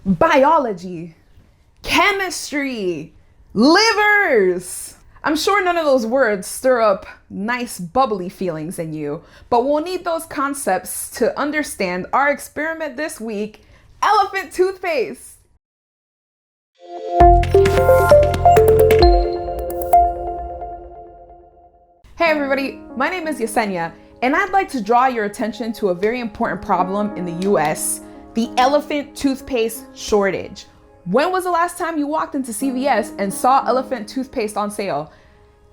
biology, chemistry, livers. I'm sure none of those words stir up nice bubbly feelings in you, but we'll need those concepts to understand our experiment this week, elephant toothpaste. Hey everybody, my name is Yesenia, and I'd like to draw your attention to a very important problem in the US, the elephant toothpaste shortage. When was the last time you walked into CVS and saw elephant toothpaste on sale?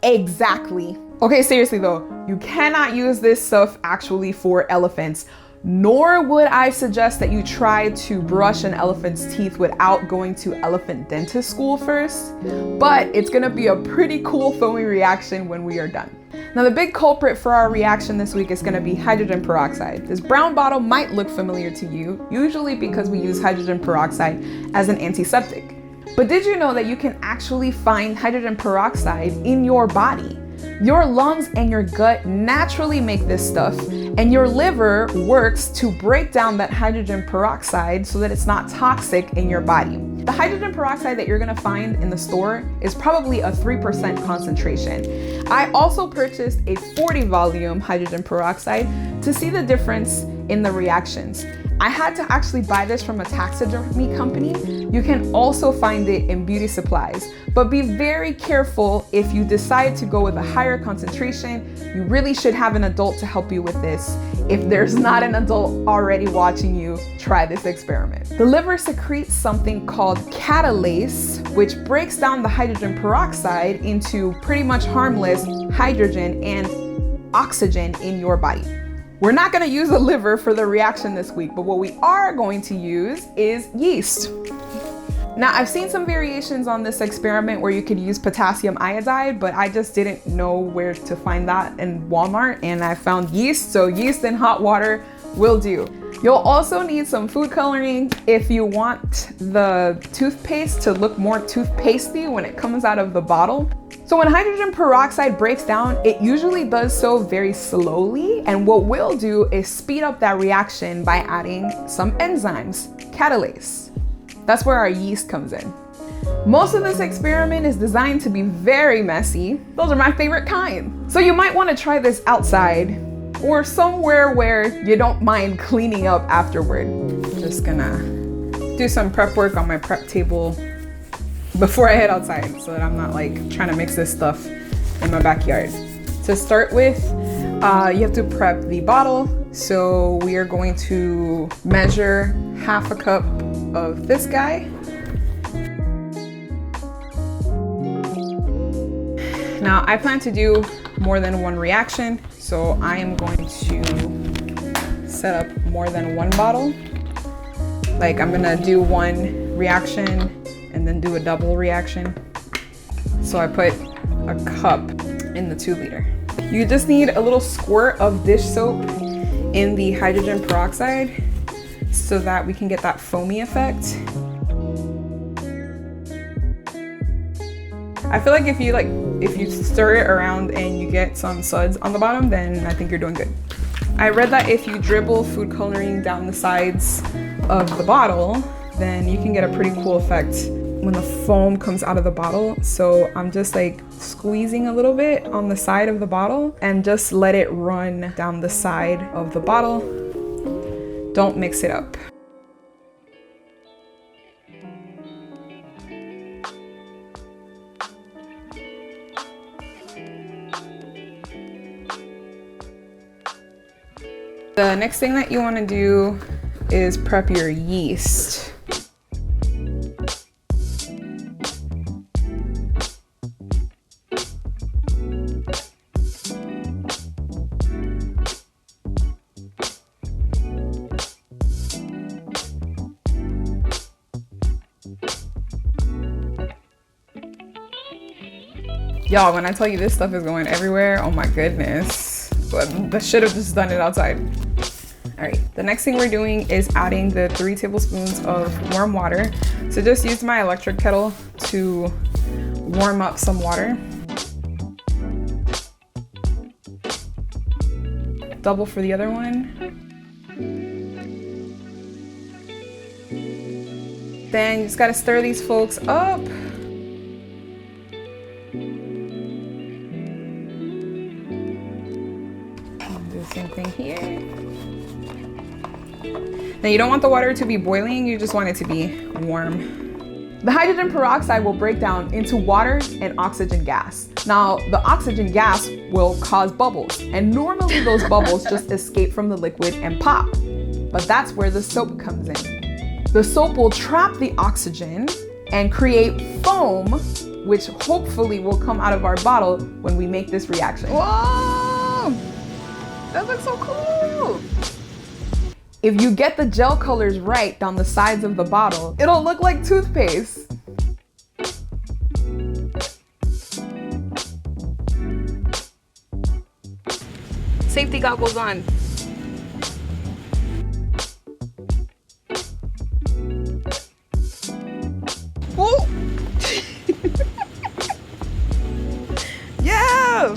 Exactly. Okay, seriously though, you cannot use this stuff actually for elephants, nor would I suggest that you try to brush an elephant's teeth without going to elephant dentist school first, but it's gonna be a pretty cool foamy reaction when we are done. Now the big culprit for our reaction this week is gonna be hydrogen peroxide. This brown bottle might look familiar to you, usually because we use hydrogen peroxide as an antiseptic. But did you know that you can actually find hydrogen peroxide in your body? Your lungs and your gut naturally make this stuff, and your liver works to break down that hydrogen peroxide so that it's not toxic in your body. The hydrogen peroxide that you're gonna find in the store is probably a 3% concentration. I also purchased a 40 volume hydrogen peroxide to see the difference in the reactions. I had to actually buy this from a taxidermy company. You can also find it in beauty supplies, but be very careful if you decide to go with a higher concentration. You really should have an adult to help you with this. If there's not an adult already watching you, try this experiment. The liver secretes something called catalase, which breaks down the hydrogen peroxide into pretty much harmless hydrogen and oxygen in your body. We're not gonna use the liver for the reaction this week, but what we are going to use is yeast. Now, I've seen some variations on this experiment where you could use potassium iodide, but I just didn't know where to find that in Walmart, and I found yeast, so yeast and hot water will do. You'll also need some food coloring if you want the toothpaste to look more toothpastey when it comes out of the bottle. So when hydrogen peroxide breaks down, it usually does so very slowly, and what we'll do is speed up that reaction by adding some enzymes, catalase. That's where our yeast comes in. Most of this experiment is designed to be very messy. Those are my favorite kind. So you might want to try this outside or somewhere where you don't mind cleaning up afterward. I'm just gonna do some prep work on my prep table before I head outside so that I'm not like trying to mix this stuff in my backyard. To start with, you have to prep the bottle. So we are going to measure half a cup of this guy. Now I plan to do more than one reaction, so I am going to set up more than one bottle. Like I'm gonna do one reaction and then do a double reaction. So I put a cup in the 2 liter. You just need a little squirt of dish soap in the hydrogen peroxide so that we can get that foamy effect. I feel like if you stir it around and you get some suds on the bottom, then I think you're doing good. I read that if you dribble food coloring down the sides of the bottle, then you can get a pretty cool effect when the foam comes out of the bottle. So I'm just like squeezing a little bit on the side of the bottle and just let it run down the side of the bottle. Don't mix it up. The next thing that you want to do is prep your yeast. Y'all, when I tell you this stuff is going everywhere, oh my goodness. But I should have just done it outside. All right, the next thing we're doing is adding the 3 tablespoons of warm water. So just use my electric kettle to warm up some water. Double for the other one. Then you just gotta stir these folks up. Do the same thing here. Now you don't want the water to be boiling, you just want it to be warm. The hydrogen peroxide will break down into water and oxygen gas. Now, the oxygen gas will cause bubbles, and normally those bubbles just escape from the liquid and pop. But that's where the soap comes in. The soap will trap the oxygen and create foam, which hopefully will come out of our bottle when we make this reaction. Whoa! That looks so cool! If you get the gel colors right down the sides of the bottle, it'll look like toothpaste. Safety goggles on. Oh! Yeah!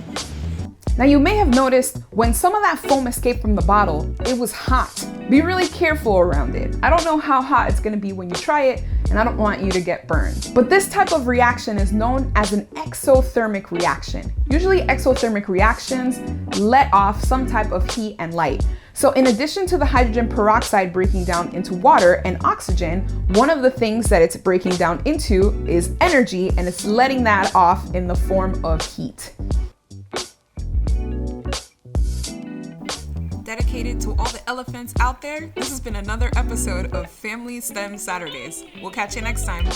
Now you may have noticed when some of that foam escaped from the bottle, it was hot. Be really careful around it. I don't know how hot it's gonna be when you try it, and I don't want you to get burned. But this type of reaction is known as an exothermic reaction. Usually exothermic reactions let off some type of heat and light. So in addition to the hydrogen peroxide breaking down into water and oxygen, one of the things that it's breaking down into is energy, and it's letting that off in the form of heat. Dedicated to all the elephants out there, this has been another episode of Family STEM Saturdays. We'll catch you next time.